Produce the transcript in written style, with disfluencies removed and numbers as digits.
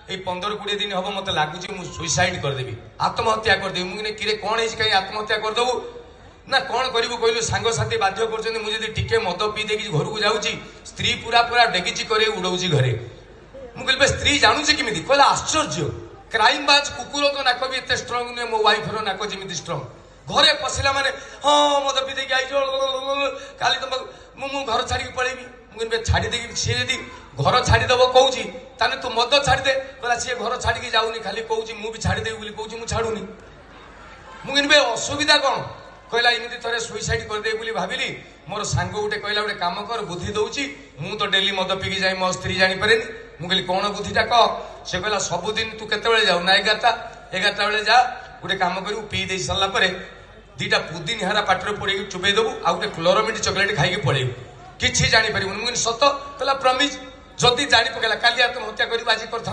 এই 15-20 दिन हम मत लगुच सुइसाइड करदेवी आत्महत्या करदेवी मुझे किरे कौन है कहीं आत्महत्या करदेबू ना कौन करू कहलु सांगसाथी बाध्य कर मुझे टिके मद पी दे घर को जाऊँगी स्त्री पूरा पूरा डेगिची करे उड़ाऊँगी घरे मुझे स्त्री जानूचे किमी कहला आश्चर्य क्राइम ब्रांच कुकुर तो नाक भी एत स्ट्रंग नुहे मो वाइफ नाक जमी स्ट्रंग घरे पशिला माने हाँ मद पी देगी आई काली तुम मु घर छाड़ी पलैबी मुझे छाड़ी देगी सी यदि घर छाड़ीदेव कौची ताने तू मद छाड़दे कहला सी घर छाड़ी जाऊनी खाली कौची मुझे छाड़देवी कहूँ मुझे छाड़ूनी मुझे असुविधा कौन कहला इमती थे सुइसाइड करदे भाविली मोर सांग गोटे कहला गोटे काम कर बुद्धि दौची मु तो डेली मद पीकी जाए मो स्त्री जानीपे मुझे कौन बुद्धिटा कह से कहला सबुदिन तू केते जाऊ ना 11टा बेले जा गोटे काम करू पी दे सारापर 2टा पुदिन हारा पाटर पड़े चुपे देबू आ गोटे क्लोरोमिट चॉकलेट खाई पड़ेबू किसी जापर मुझे सत कहला प्रमिज जदि जानी पकड़ा काली आत्महत्या कर आज कर